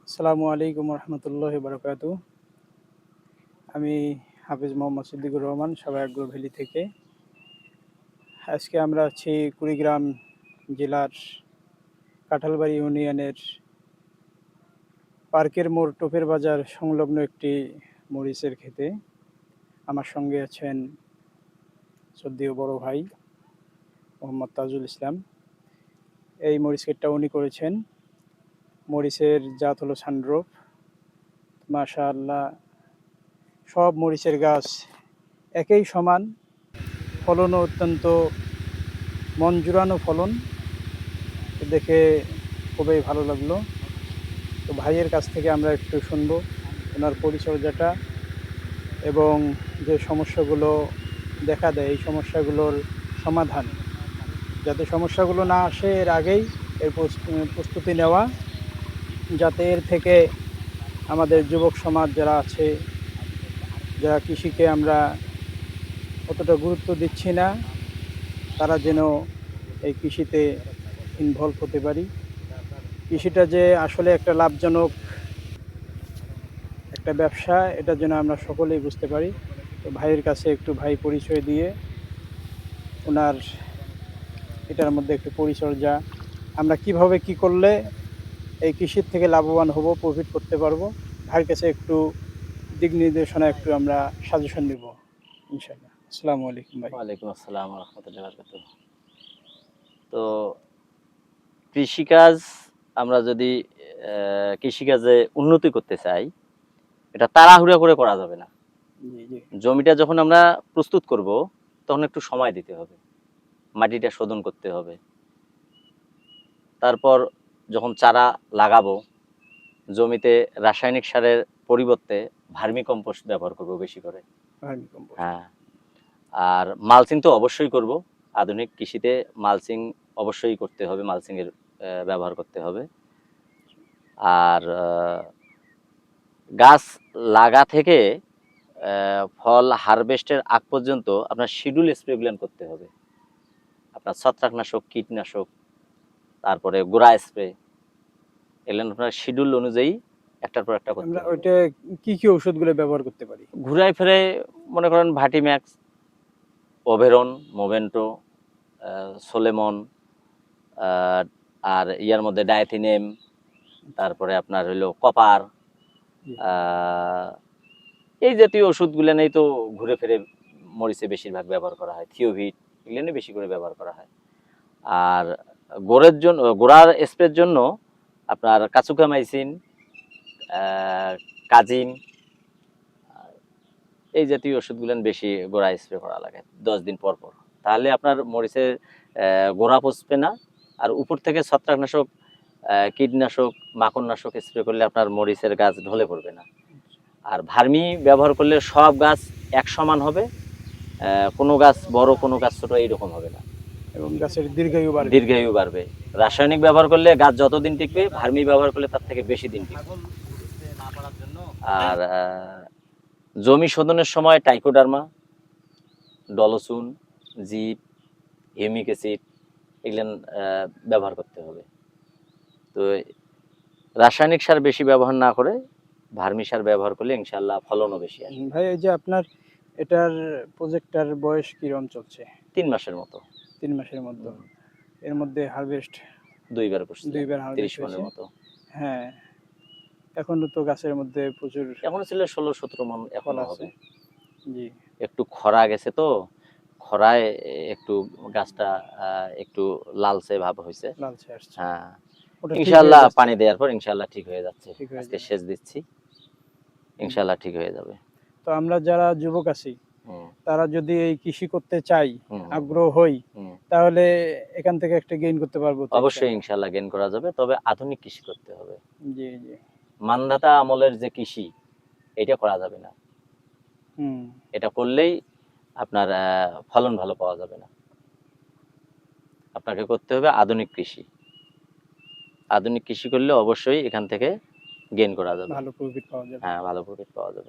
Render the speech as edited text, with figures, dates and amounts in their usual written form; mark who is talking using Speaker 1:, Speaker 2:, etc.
Speaker 1: আসসালামু আলাইকুম রহমতুল্লাহি বারাকাতু। আমি হাফিজ মোহাম্মদ সিদ্দিকুর রহমান, সাভার আগ্রো ভ্যালি থেকে। আজকে আমরা আছি কুড়িগ্রাম জেলার কাঁঠালবাড়ি ইউনিয়নের পার্কের মোড় টোপের বাজার সংলগ্ন একটি মরিচের ক্ষেতে। আমার সঙ্গে আছেন শ্রদ্ধেয় বড় ভাই মোহাম্মদ তাজুল ইসলাম। এই মরিচ ক্ষেতটা উনি করেছেন। মরিচের জাত হলো সানড্রোপ। মাশাআল্লাহ, সব মরিচের গাছ একই সমান, ফলনও অত্যন্ত মন জুড়ানো ফলন। দেখে খুবই ভালো লাগলো। তো ভাইয়ের কাছ থেকে আমরা একটু শুনবো ওনার পরিচর্যাটা এবং যে সমস্যাগুলো দেখা দেয় এই সমস্যাগুলোর সমাধান, যাতে সমস্যাগুলো না আসে এর আগেই এর প্রস্তুতি নেওয়া, যাতে এর থেকে আমাদের যুবক সমাজ যারা আছে, যারা কৃষিকে আমরা অতটা গুরুত্ব দিচ্ছি না, তারা যেন এই কৃষিতে ইনভলভ হতে পারি। কৃষিটা যে আসলে একটা লাভজনক একটা ব্যবসা, এটা যেন আমরা সকলেই বুঝতে পারি। তো ভাইয়ের কাছে একটু ভাই পরিচয় দিয়ে ওনার এটার মধ্যে একটু পরিচর্যা, আমরা কিভাবে কি করলে এই কৃষির থেকে লাভবান হব, প্রফিট করতে পারবো, ভাইয়ের কাছে একটু দিক নির্দেশনা, একটু আমরা সাজেশন নিব ইনশাআল্লাহ। আসসালামু আলাইকুম ভাই।
Speaker 2: ওয়ালাইকুম আসসালাম রহমতুল্লাহ বারাকাতুহু। তো কৃষিকাজ আমরা যদি কৃষিকাজে উন্নতি করতে চাই, এটা তাড়াহুড়া করে করা যাবে না।
Speaker 1: জি জি।
Speaker 2: জমিটা যখন আমরা প্রস্তুত করব তখন একটু সময় দিতে হবে, মাটিটা শোধন করতে হবে। তারপর যখন চারা লাগাবো, জমিতে রাসায়নিক সারের পরিবর্তে ভার্মি কম্পোস্ট ব্যবহার করব বেশি করে।
Speaker 1: Vermi compost.
Speaker 2: হ্যাঁ, আর মালচিং তো অবশ্যই করব। আধুনিক কৃষিতে মালচিং অবশ্যই করতে হবে, মালচিং এর ব্যবহার করতে হবে। আর গাছ লাগা থেকে ফল হারভেস্টের আগ পর্যন্ত আপনার শিডিউল স্প্রে প্ল্যান করতে হবে। আপনার ছত্রাকনাশক, কীটনাশক, তারপরে গোড়া স্প্রে, এগুলো আপনার শিডিউল অনুযায়ী একটার পর একটা করতে
Speaker 1: আমরা
Speaker 2: হবে।
Speaker 1: ওইটা কি কি ওষুধগুলো ব্যবহার করতে পারি?
Speaker 2: ঘুরায় ফিরে মনে করেন ভার্টিম্যাক্স, ওভেরন, মোভেন্টো, সোলেমন, আর ইয়ার মধ্যে ডায়াথিনেম, তারপরে আপনার হইলো কপার, এই জাতীয় ওষুধগুলো নেই তো ঘুরে ফিরে মরিচে বেশিরভাগ ব্যবহার করা হয়। থিওভিট, এগুলো নিয়ে বেশি করে ব্যবহার করা হয়। আর গোড়ার স্প্রের জন্য আপনার কাচুকামাইসিন, কাজিন, এই জাতীয় ওষুধগুলো বেশি গোড়া স্প্রে করা লাগে 10 দিন পর পর। তাহলে আপনার মরিচের গোড়া পচবে না। আর উপর থেকে ছত্রাকনাশক, কীটনাশক, মাকড়নাশক স্প্রে করলে আপনার মরিচের গাছ ঢলে পড়বে না। আর ভার্মি ব্যবহার করলে সব গাছ এক সমান হবে, কোনো গাছ বড়, কোনো গাছ ছোট এইরকম হবে না,
Speaker 1: এবং গাছের
Speaker 2: দীর্ঘায়ু বাড়বে। রাসায়নিক ব্যবহার করলে গাছ যতদিন টিকবে, ভার্মি ব্যবহার করলে তার থেকে বেশি দিন টিকবে। আর জমি শোধনের সময় টাইকোডার্মা, ডলোসুন, জিপ, হিউমিক অ্যাসিড এগুলো ব্যবহার করতে হবে। তো রাসায়নিক সার বেশি ব্যবহার না করে ভার্মি সার ব্যবহার করলে ইনশাআল্লাহ ফলনও বেশি আসবে।
Speaker 1: ভাই, এই যে আপনার এটার প্রজেক্টটার বয়স কিরকম চলছে?
Speaker 2: 3 মাসের মতো।
Speaker 1: 3 মাসের মতো। এর মধ্যে হারভেস্ট
Speaker 2: 2 বার করছি,
Speaker 1: 2 বার
Speaker 2: 30
Speaker 1: হারভেস্ট
Speaker 2: মনের
Speaker 1: হয়েছে।
Speaker 2: মতো।
Speaker 1: হ্যাঁ, এখনো তো গাছের মধ্যে প্রচুর
Speaker 2: এখনো ছিল 16-17 মন
Speaker 1: ফল
Speaker 2: এখনো
Speaker 1: আছে।
Speaker 2: হবে।
Speaker 1: জি।
Speaker 2: একটু খরা গেছে তো, খরায় একটু গাছটা একটু লালচে ভাব হয়েছে।
Speaker 1: লালচে আসছে।
Speaker 2: হ্যাঁ,
Speaker 1: ওটা ঠিক হয়ে
Speaker 2: ইনশাআল্লাহ
Speaker 1: যাচ্ছে।
Speaker 2: পানি দেওয়ার পর ইনশাআল্লাহ ঠিক হয়ে যাচ্ছে।
Speaker 1: ঠিক হয়ে
Speaker 2: আজকে
Speaker 1: যাবে।
Speaker 2: সেচ দিচ্ছি, ইনশাআল্লাহ ঠিক হয়ে যাবে।
Speaker 1: তো আমরা যারা যুবক আছি, তারা যদি এই কৃষি করতে চাই, আগ্রহ হই, তাহলে এখান থেকে একটা গেইন করতে পারবো তো?
Speaker 2: অবশ্যই ইনশাআল্লাহ গেইন করা যাবে, তবে আধুনিক কৃষি করতে হবে।
Speaker 1: জি জি।
Speaker 2: মান্ধাতা আমলের যে কৃষি, এটা করা যাবে না। এটা করলেই আপনার ফলন ভালো পাওয়া যাবে না। আপনাকে করতে হবে আধুনিক কৃষি। আধুনিক কৃষি করলে অবশ্যই এখান থেকে গেইন করা যাবে,
Speaker 1: ভালো প্রফিট পাওয়া যাবে।
Speaker 2: হ্যাঁ, ভালো প্রফিট পাওয়া যাবে।